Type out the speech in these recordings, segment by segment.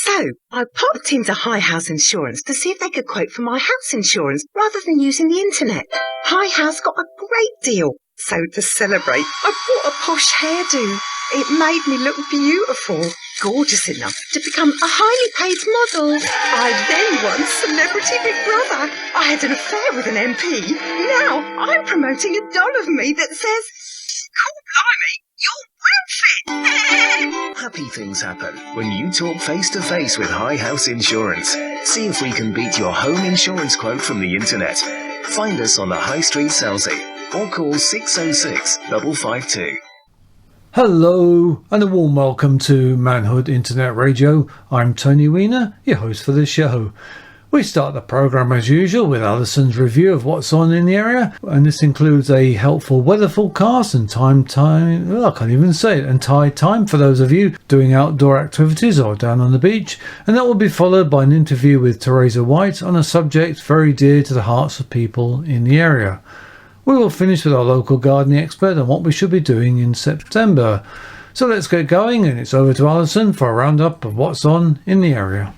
So, I popped into High House Insurance to see if they could quote for my house insurance rather than using the internet. High House got a great deal. So to celebrate, I bought a posh hairdo. It made me look beautiful, gorgeous enough to become a highly paid model. I then won Celebrity Big Brother. I had an affair with an MP. Now I'm promoting a doll of me that says, "Cool blimey, you're well fit." Happy things happen when you talk face-to-face with High House Insurance. See if we can beat your home insurance quote from the internet. Find us on the High Street, Selsey, or call 606 552. Hello and a warm welcome to Manhood Internet Radio. I'm Tony Weiner, your host for this show. We start the programme as usual with Alison's review of what's on in the area, and this includes a helpful weather forecast and tide time for those of you doing outdoor activities or down on the beach, and that will be followed by an interview with Teresa White on a subject very dear to the hearts of people in the area. We will finish with our local gardening expert on what we should be doing in September. So let's get going, and it's over to Alison for a roundup of what's on in the area.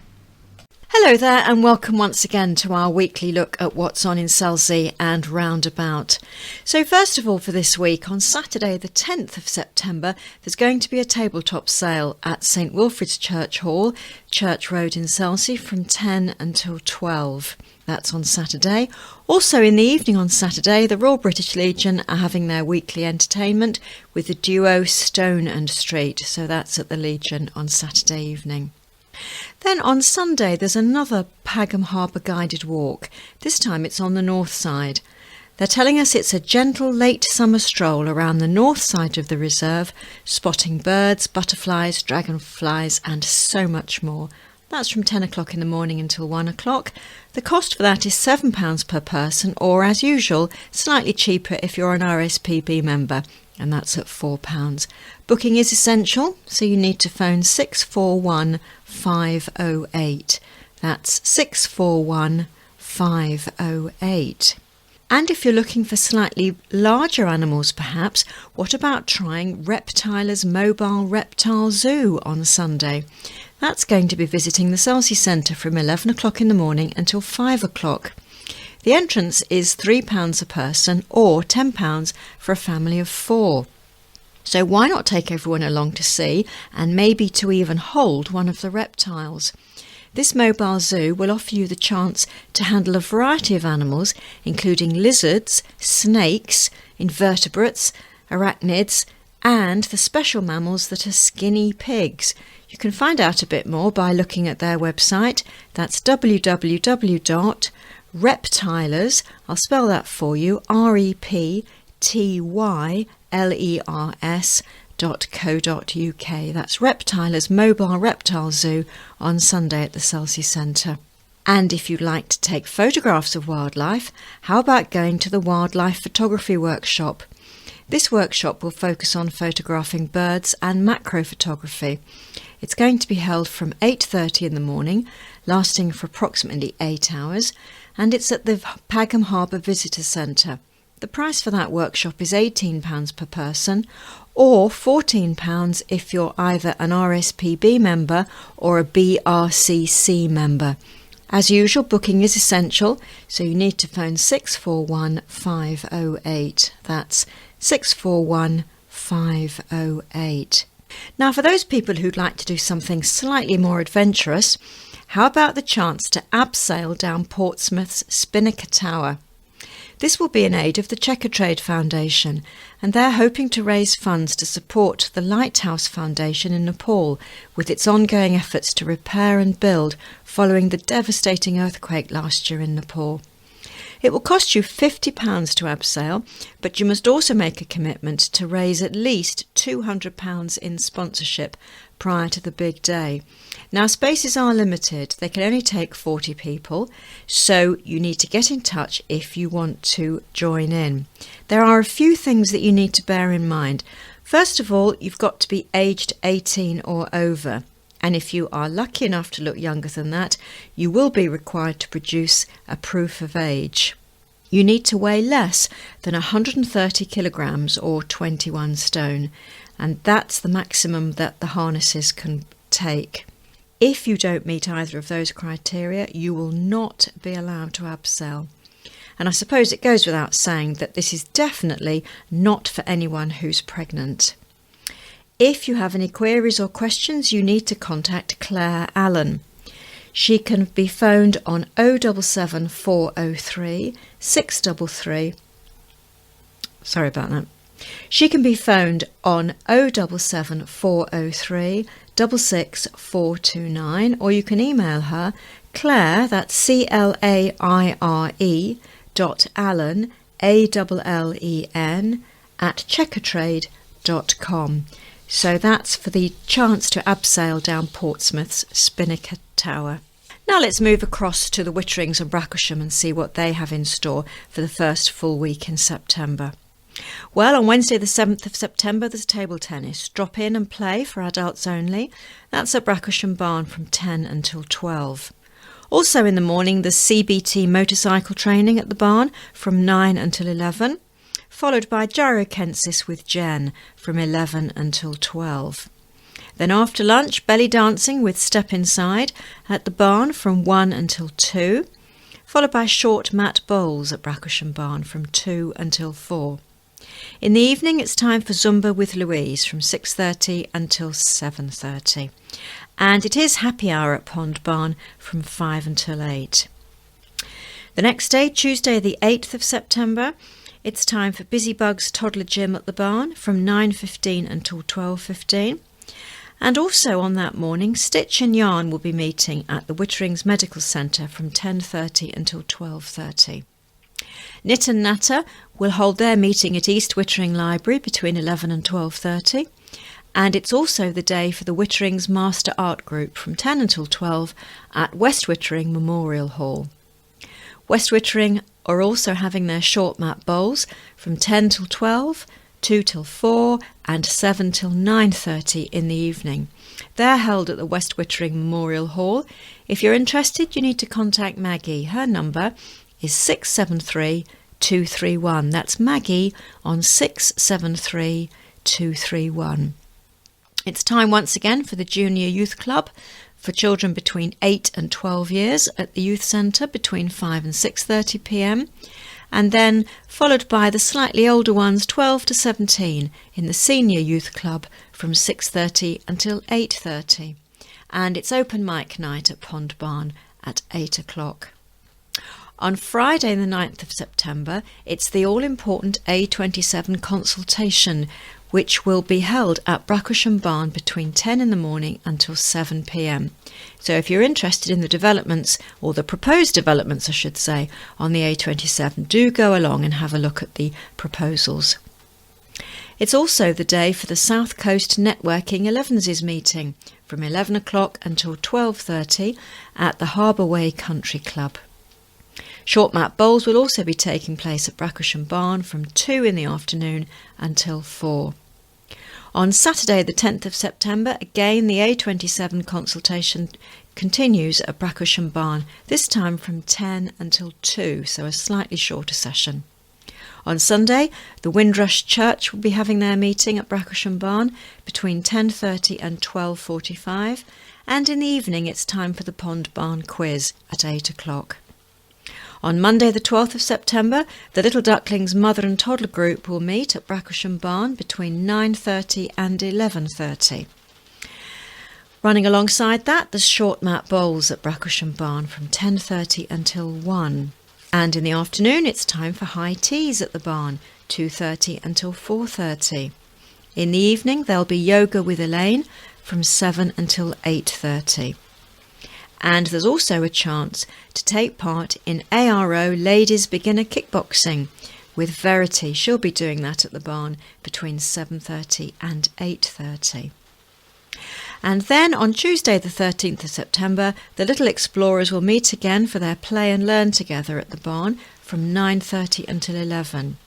Hello there and welcome once again to our weekly look at what's on in Selsey and roundabout. So first of all for this week, on Saturday the 10th of September, there's going to be a tabletop sale at St Wilfrid's Church Hall, Church Road in Selsey from 10 until 12. That's on Saturday. Also in the evening on Saturday, the Royal British Legion are having their weekly entertainment with the duo Stone and Street. So that's at the Legion on Saturday evening. Then on Sunday there's another Pagham Harbour guided walk. This time it's on the north side. They're telling us it's a gentle late summer stroll around the north side of the reserve, spotting birds, butterflies, dragonflies and so much more. That's from 10 o'clock in the morning until 1 o'clock. The cost for that is £7 per person, or as usual, slightly cheaper if you're an RSPB member, and that's at £4. Booking is essential, so you need to phone 641 508. That's 641 508. And if you're looking for slightly larger animals perhaps, what about trying Reptiler's Mobile Reptile Zoo on Sunday? That's going to be visiting the Selsey Centre from 11 o'clock in the morning until 5 o'clock. The entrance is £3 a person or £10 for a family of 4. So why not take everyone along to see and maybe to even hold one of the reptiles? This mobile zoo will offer you the chance to handle a variety of animals, including lizards, snakes, invertebrates, arachnids, and the special mammals that are skinny pigs. You can find out a bit more by looking at their website. That's www.reptilers, I'll spell that for you, reptilers.co.uk. That's Reptilers Mobile Reptile Zoo on Sunday at the Selsey Centre. And if you'd like to take photographs of wildlife, how about going to the Wildlife Photography Workshop? This workshop will focus on photographing birds and macro photography. It's going to be held from 8:30 in the morning, lasting for approximately 8 hours, and it's at the Pagham Harbour Visitor Centre. The price for that workshop is £18 per person, or £14 if you're either an RSPB member or a BRCC member. As usual, booking is essential, so you need to phone 641 508. That's 641 508. Now, for those people who'd like to do something slightly more adventurous, how about the chance to abseil down Portsmouth's Spinnaker Tower? This will be in aid of the Checkatrade Foundation, and they're hoping to raise funds to support the Lighthouse Foundation in Nepal with its ongoing efforts to repair and build following the devastating earthquake last year in Nepal. It will cost you £50 to abseil, but you must also make a commitment to raise at least £200 in sponsorship prior to the big day. Now, spaces are limited. They can only take 40 people, so you need to get in touch if you want to join in. There are a few things that you need to bear in mind. First of all, you've got to be aged 18 or over. And if you are lucky enough to look younger than that, you will be required to produce a proof of age. You need to weigh less than 130 kilograms or 21 stone, and that's the maximum that the harnesses can take. If you don't meet either of those criteria, you will not be allowed to abseil. And I suppose it goes without saying that this is definitely not for anyone who's pregnant. If you have any queries or questions, you need to contact Claire Allen. She can be phoned on 077 403 633. Sorry about that. She can be phoned on 077 403 66429, or you can email her Claire, that's CLAIRE .Allen, ALLEN, at checkertrade.com. So that's for the chance to abseil down Portsmouth's Spinnaker Tower. Now let's move across to the Witterings and Bracklesham and see what they have in store for the first full week in September. Well, on Wednesday the 7th of September there's table tennis. Drop in and play for adults only. That's at Bracklesham Barn from 10 until 12. Also in the morning there's CBT motorcycle training at the barn from 9 until 11, followed by gyrokensis with Jen from 11 until 12. Then after lunch, belly dancing with Step Inside at the barn from 1 until 2, followed by short mat bowls at Bracklesham Barn from 2 until 4. In the evening it's time for Zumba with Louise from 6:30 until 7:30. And it is happy hour at Pond Barn from 5 until 8. The next day, Tuesday the 8th of September, it's time for Busybug's Toddler Gym at the barn from 9:15 until 12:15. And also on that morning, Stitch and Yarn will be meeting at the Witterings Medical Centre from 10:30 until 12:30. Knit and Natter will hold their meeting at East Wittering Library between 11 and 12:30. And it's also the day for the Witterings Master Art Group from 10 until 12 at West Wittering Memorial Hall. West Wittering are also having their short mat bowls from 10 till 12, 2 till 4 and 7 till 9:30 in the evening. They're held at the West Wittering Memorial Hall. If you're interested, you need to contact Maggie. Her number is 673 231. That's Maggie on 673 231. It's time once again for the Junior Youth Club for children between 8 and 12 years at the Youth Centre between 5 and 6:30 p.m. and then followed by the slightly older ones 12 to 17 in the Senior Youth Club from 6:30 until 8:30. And it's open mic night at Pond Barn at 8 o'clock. On Friday the 9th of September, it's the all-important A27 consultation, which will be held at Bracklesham Barn between 10 in the morning until 7 p.m. So if you're interested in the developments, or the proposed developments I should say, on the A27, do go along and have a look at the proposals. It's also the day for the South Coast Networking 11s meeting from 11 o'clock until 12:30 at the Harbour Way Country Club. Short mat bowls will also be taking place at Bracklesham Barn from 2 in the afternoon until 4. On Saturday the 10th of September, again the A27 consultation continues at Bracklesham Barn, this time from 10 until 2, so a slightly shorter session. On Sunday, the Windrush Church will be having their meeting at Bracklesham Barn between 10:30 and 12:45, and in the evening it's time for the Pond Barn quiz at 8 o'clock. On Monday the 12th of September, the Little Ducklings Mother and Toddler Group will meet at Bracklesham Barn between 9:30 and 11:30. Running alongside that, there's short mat bowls at Bracklesham Barn from 10:30 until 1. And in the afternoon it's time for high teas at the barn, 2:30 until 4:30. In the evening there'll be yoga with Elaine from 7 until 8:30. And there's also a chance to take part in ARO Ladies Beginner Kickboxing with Verity. She'll be doing that at the barn between 7:30 and 8:30. And then on Tuesday the 13th of September, the Little Explorers will meet again for their play and learn together at the barn from 9:30 until 11.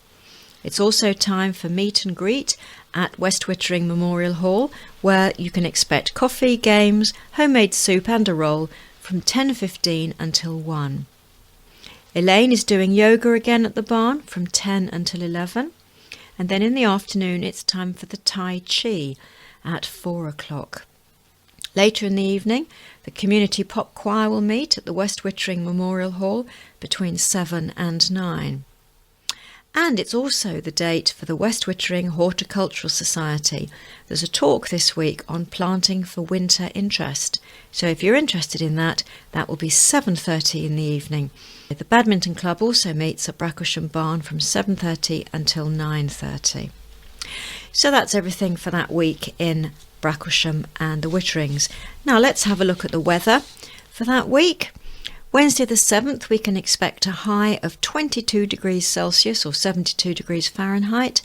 It's also time for meet and greet at West Wittering Memorial Hall, where you can expect coffee, games, homemade soup and a roll from 10:15 until 1. Elaine is doing yoga again at the barn from 10 until 11. And then in the afternoon it's time for the Tai Chi at 4 o'clock. Later in the evening, the The Community Pop Choir will meet at the West Wittering Memorial Hall between 7 and 9. And it's also the date for the West Wittering Horticultural Society. There's a talk this week on planting for winter interest. So if you're interested in that, that will be 7:30 in the evening. The Badminton Club also meets at Bracklesham Barn from 7:30 until 9:30. So that's everything for that week in Bracklesham and the Witterings. Now let's have a look at the weather for that week. Wednesday the 7th, we can expect a high of 22 degrees Celsius or 72 degrees Fahrenheit,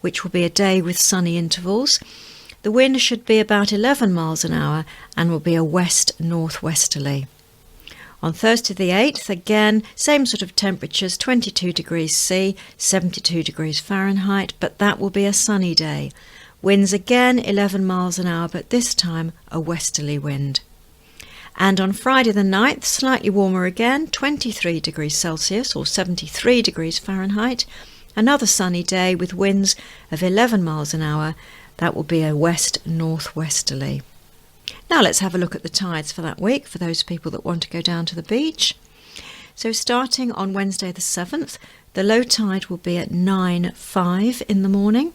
which will be a day with sunny intervals. The wind should be about 11 miles an hour and will be a west-northwesterly. On Thursday the 8th, again, same sort of temperatures, 22 degrees C, 72 degrees Fahrenheit, but that will be a sunny day. Winds again 11 miles an hour, but this time a westerly wind. And on Friday the 9th, slightly warmer again, 23 degrees Celsius or 73 degrees Fahrenheit. Another sunny day with winds of 11 miles an hour. That will be a west-northwesterly. Now let's have a look at the tides for that week, for those people that want to go down to the beach. So starting on Wednesday the 7th, the low tide will be at 9:05 in the morning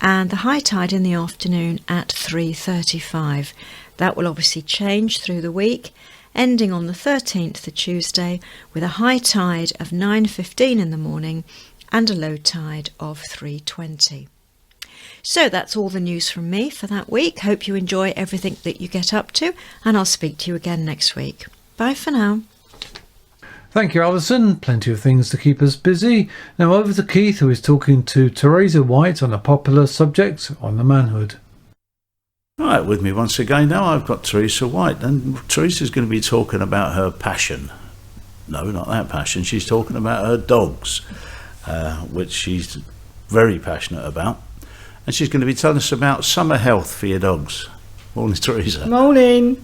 and the high tide in the afternoon at 3:35. That will obviously change through the week, ending on the 13th, the Tuesday, with a high tide of 9:15 in the morning and a low tide of 3:20. So that's all the news from me for that week. Hope you enjoy everything that you get up to, and I'll speak to you again next week. Bye for now. Thank you, Alison. Plenty of things to keep us busy. Now over to Keith, who is talking to Teresa White on a popular subject on the Manhood. Right, with me once again now, I've got Teresa White, and Teresa's going to be talking about her passion. No, not that passion. She's talking about her dogs, which she's very passionate about. And she's going to be telling us about summer health for your dogs. Morning, Teresa. Morning.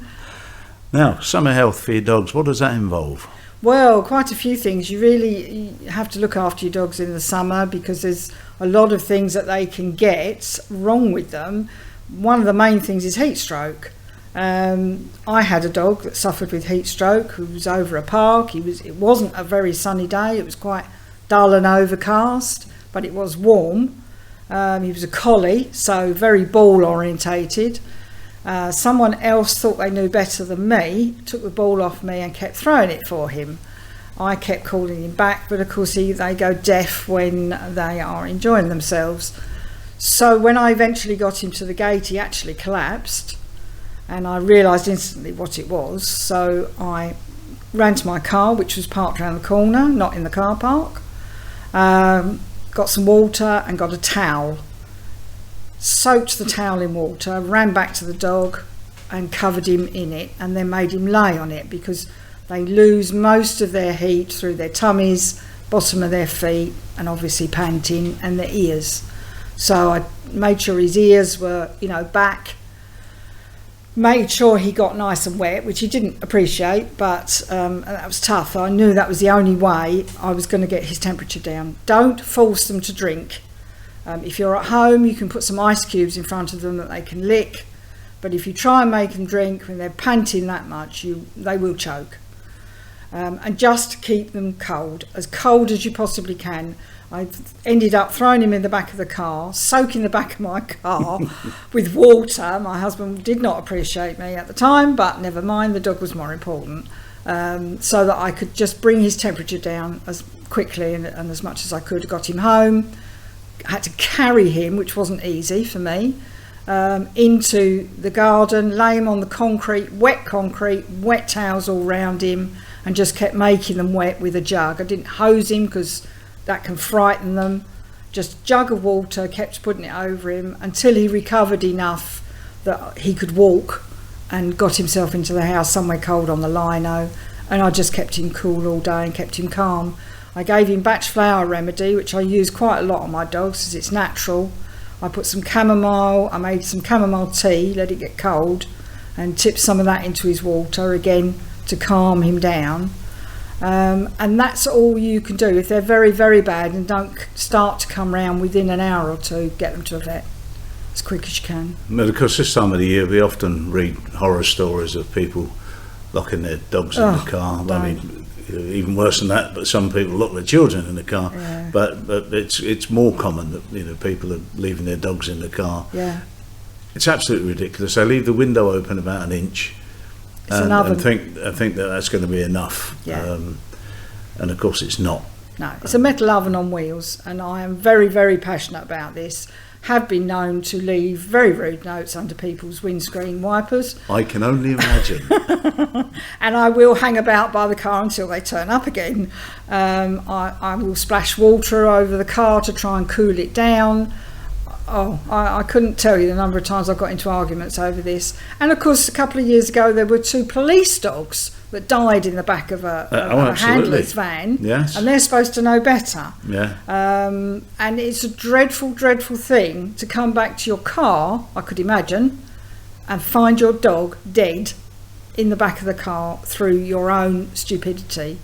Now, summer health for your dogs, what does that involve? Well, quite a few things. You really have to look after your dogs in the summer because there's a lot of things that they can get wrong with them. One of the main things is heat stroke. I had a dog that suffered with heat stroke who was over a park. It wasn't a very sunny day. It was quite dull and overcast, but it was warm. He was a collie, so very ball orientated. Someone else thought they knew better than me, took the ball off me and kept throwing it for him. I kept calling him back, but of course they go deaf when they are enjoying themselves. So when I eventually got him to the gate, he actually collapsed, and I realised instantly what it was. So I ran to my car, which was parked around the corner, not in the car park, got some water and got a towel, soaked the towel in water, ran back to the dog and covered him in it, and then made him lay on it because they lose most of their heat through their tummies, bottom of their feet, and obviously panting, and their ears. So I made sure his ears were, back, made sure he got nice and wet, which he didn't appreciate, but that was tough. I knew that was the only way I was going to get his temperature down. Don't force them to drink. If you're at home, you can put some ice cubes in front of them that they can lick, but if you try and make them drink when they're panting that much, they will choke. And just keep them cold as you possibly can. I ended up throwing him in the back of the car, soaking the back of my car with water. My husband did not appreciate me at the time, but never mind, the dog was more important. So that I could just bring his temperature down as quickly and as much as I could. Got him home, had to carry him, which wasn't easy for me, into the garden, lay him on the concrete, wet towels all round him, and just kept making them wet with a jug. I didn't hose him because that can frighten them. Just jug of water, kept putting it over him until he recovered enough that he could walk and got himself into the house somewhere cold on the lino, and I just kept him cool all day and kept him calm. I gave him batch flower remedy, which I use quite a lot on my dogs as it's natural. I put some chamomile, I made some chamomile tea, let it get cold, and tipped some of that into his water again to calm him down. And that's all you can do. If they're very, very bad and don't start to come round within an hour or two, get them to a vet as quick as you can. But of course, this time of the year we often read horror stories of people locking their dogs in the car. I mean, even worse than that, but some people lock their children in the car. Yeah. But it's more common that people are leaving their dogs in the car. Yeah. It's absolutely ridiculous. They leave the window open about an inch, and think that's going to be enough. Yeah. And of course, it's not. No, it's a metal oven on wheels, and I am very, very passionate about this. Have been known to leave very rude notes under people's windscreen wipers. I can only imagine. And I will hang about by the car until they turn up again. I will splash water over the car to try and cool it down. I couldn't tell you the number of times I got into arguments over this. And of course, a couple of years ago, there were 2 police dogs that died in the back of a handler's van. Yes. And they're supposed to know better. Yeah. And it's a dreadful, dreadful thing to come back to your car, I could imagine, and find your dog dead in the back of the car through your own stupidity.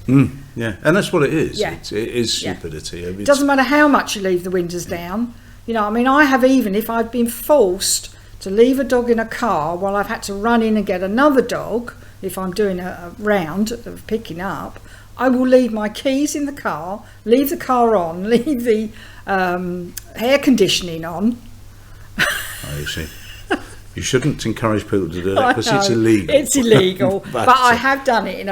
Yeah, and that's what it is. Yeah. It is stupidity. It doesn't matter how much you leave the windows down. You know, I mean, I have, even if I've been forced to leave a dog in a car while I've had to run in and get another dog, if I'm doing a round of picking up, I will leave my keys in the car, leave the car on, leave the air conditioning on. Oh, you see. You shouldn't encourage people to do that because it's illegal. It's illegal, but I have done it.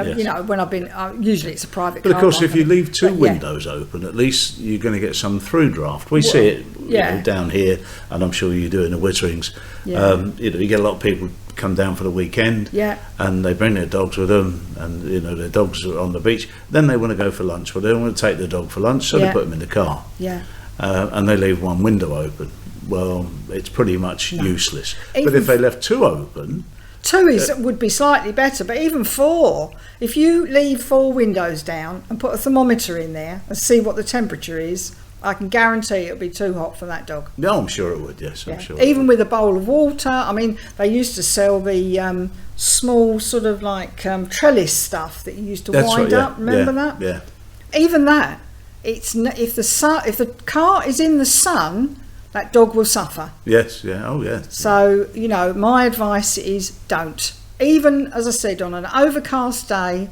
When I've been. Usually, it's a private car. But of course, if you leave 2 windows open, at least you're going to get some through draft. We see it down here, and I'm sure you do in the Witterings. Yeah. You get a lot of people come down for the weekend, and they bring their dogs with them, and their dogs are on the beach. Then they want to go for lunch. Well, they don't want to take their dog for lunch, so they put them in the car. Yeah. And they leave 1 window open. Well, it's pretty much useless. But if they left 2 open... 2 would be slightly better, but even 4. If you leave 4 windows down and put a thermometer in there and see what the temperature is, I can guarantee it'll be too hot for that dog. No, I'm sure it would, yes. I'm sure. Even with a bowl of water. I mean, they used to sell the small sort of like trellis stuff that you used to wind up. Remember that? Yeah. Even that. If the car is in the sun, that dog will suffer. Yes, yeah, oh yeah. So, my advice is don't. Even, as I said, on an overcast day,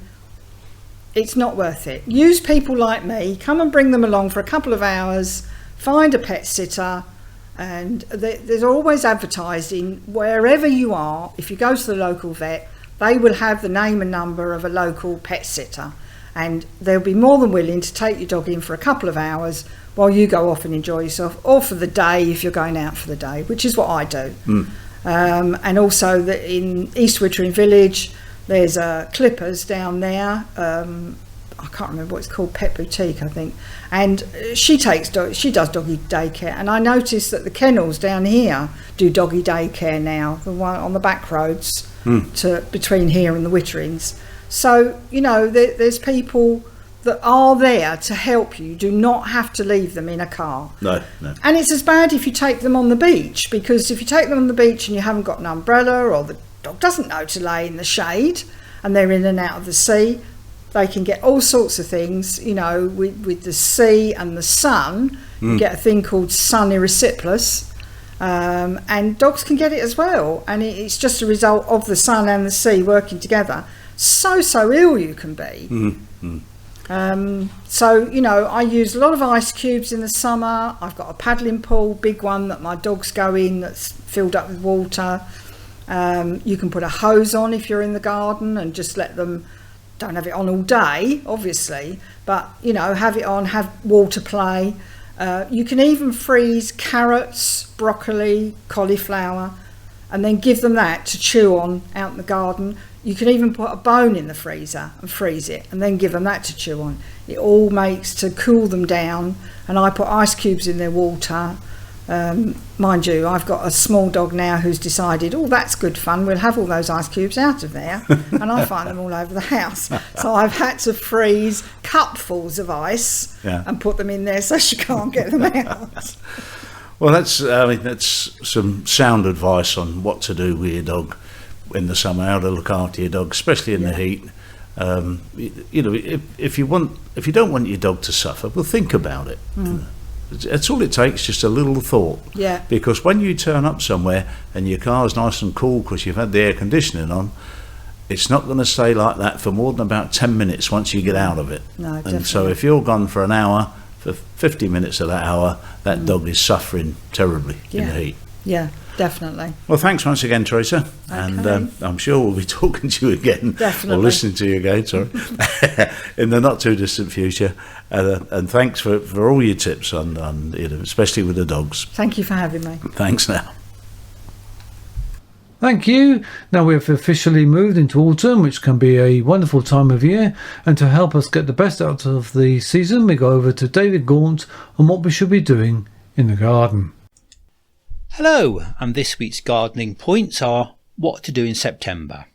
it's not worth it. Use people like me, come and bring them along for a couple of hours, find a pet sitter, and there's always advertising wherever you are. If you go to the local vet, they will have the name and number of a local pet sitter, and they'll be more than willing to take your dog in for a couple of hours while you go off and enjoy yourself, or for the day if you're going out for the day, which is what I do. And also in East Wittering Village, there's Clippers down there. I can't remember what it's called, Pet Boutique, I think. And she does doggy daycare. And I noticed that the kennels down here do doggy daycare now, the one on the back roads between here and the Witterings. So, there's people that are there to help you. Do not have to leave them in a car. No. And it's as bad if you take them on the beach, because if you take them on the beach and you haven't got an umbrella, or the dog doesn't know to lay in the shade and they're in and out of the sea, they can get all sorts of things. With the sea and the sun, you get a thing called sun erysipelas, and dogs can get it as well. And it's just a result of the sun and the sea working together. So ill you can be. So, I use a lot of ice cubes in the summer. I've got a paddling pool, big one that my dogs go in, that's filled up with water. You can put a hose on if you're in the garden and just let them, don't have it on all day, obviously, but, have it on, have water play. You can even freeze carrots, broccoli, cauliflower, and then give them that to chew on out in the garden. You can even put a bone in the freezer and freeze it, and then give them that to chew on. It all makes to cool them down, and I put ice cubes in their water. Mind you, I've got a small dog now who's decided, that's good fun, we'll have all those ice cubes out of there, and I find them all over the house. So I've had to freeze cupfuls of ice and put them in there so she can't get them out. Well, that's some sound advice on what to do with your dog in the summer, how to look after your dog, especially in the heat. If you don't want your dog to suffer, well, think about it. That's all it takes, just a little thought. Yeah. Because when you turn up somewhere and your car's nice and cool because you've had the air conditioning on, it's not going to stay like that for more than about 10 minutes once you get out of it. No, and definitely. so if you're gone for an hour, for 50 minutes of that hour, that dog is suffering terribly in the heat. Yeah, definitely. Well, thanks once again, Teresa. And I'm sure we'll be talking to you again, Definitely. or listening to you again, sorry, in the not too distant future. And thanks for all your tips on especially with the dogs. Thank you for having me. Thanks now. Thank you. Now we've officially moved into autumn, which can be a wonderful time of year. And to help us get the best out of the season, we go over to David Gaunt on what we should be doing in the garden. Hello, and this week's gardening points are what to do in September.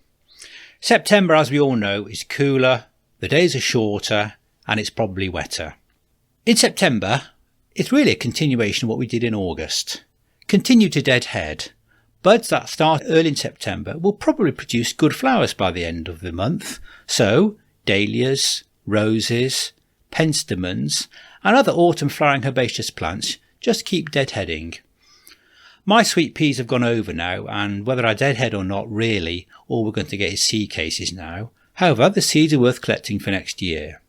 September, as we all know, is cooler, the days are shorter, and it's probably wetter. In September, it's really a continuation of what we did in August. Continue to deadhead. Buds that start early in September will probably produce good flowers by the end of the month. So, dahlias, roses, penstemons, and other autumn flowering herbaceous plants just keep deadheading. My sweet peas have gone over now, and whether I deadhead or not, really, all we're going to get is seed cases now. However, the seeds are worth collecting for next year.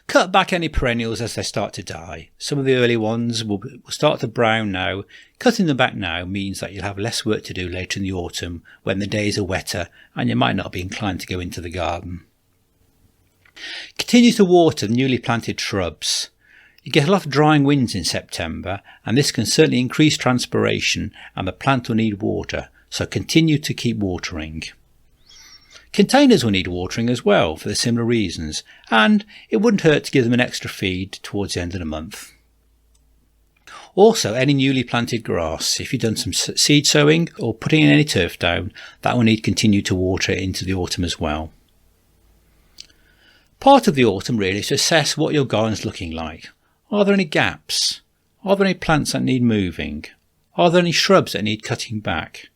Cut back any perennials as they start to die. Some of the early ones will start to brown now. Cutting them back now means that you'll have less work to do later in the autumn when the days are wetter and you might not be inclined to go into the garden. Continue to water the newly planted shrubs. You get a lot of drying winds in September, and this can certainly increase transpiration and the plant will need water, so continue to keep watering. Containers will need watering as well for the similar reasons, and it wouldn't hurt to give them an extra feed towards the end of the month. Also, any newly planted grass, if you've done some seed sowing or putting in any turf down, that will need continue to water into the autumn as well. Part of the autumn really is to assess what your garden's looking like. Are there any gaps? Are there any plants that need moving? Are there any shrubs that need cutting back?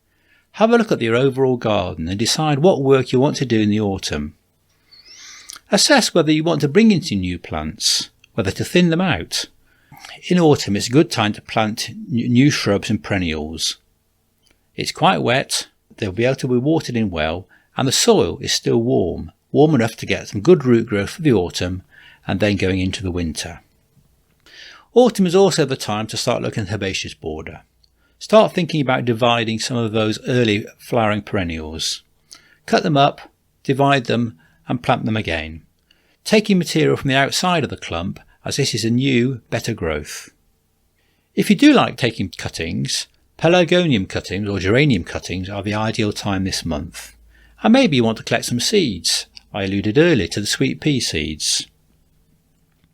Have a look at your overall garden and decide what work you want to do in the autumn. Assess whether you want to bring in some new plants, whether to thin them out. In autumn it's a good time to plant new shrubs and perennials. It's quite wet, they'll be able to be watered in well, and the soil is still warm enough to get some good root growth for the autumn and then going into the winter. Autumn is also the time to start looking at herbaceous border. Start thinking about dividing some of those early flowering perennials. Cut them up, divide them and plant them again, taking material from the outside of the clump as this is a new, better growth. If you do like taking cuttings, pelargonium cuttings or geranium cuttings are the ideal time this month. And maybe you want to collect some seeds. I alluded earlier to the sweet pea seeds.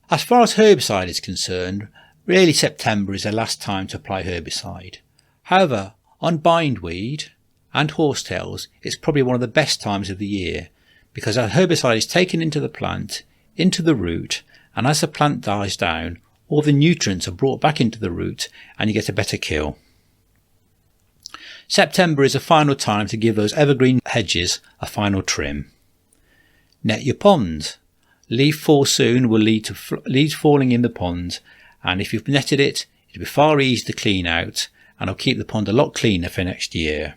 As far as herbicide is concerned, really September is the last time to apply herbicide. However, on bindweed and horsetails, it's probably one of the best times of the year because that herbicide is taken into the plant, into the root, and as the plant dies down, all the nutrients are brought back into the root and you get a better kill. September is a final time to give those evergreen hedges a final trim. Net your pond. Leaf fall soon will lead to leaves falling in the pond, and if you've netted it, it'll be far easier to clean out and it'll keep the pond a lot cleaner for next year.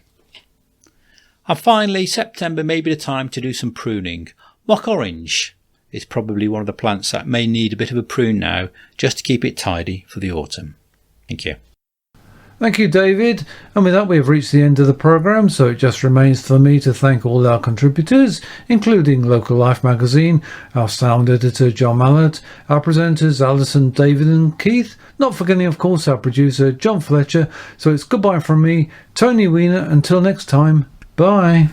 And finally, September may be the time to do some pruning. Mock orange is probably one of the plants that may need a bit of a prune now just to keep it tidy for the autumn. Thank you. Thank you, David. And with that, we've reached the end of the programme, so it just remains for me to thank all our contributors, including Local Life magazine, our sound editor, John Mallett, our presenters, Alison, David and Keith, not forgetting, of course, our producer, John Fletcher. So it's goodbye from me, Tony Weiner. Until next time, bye.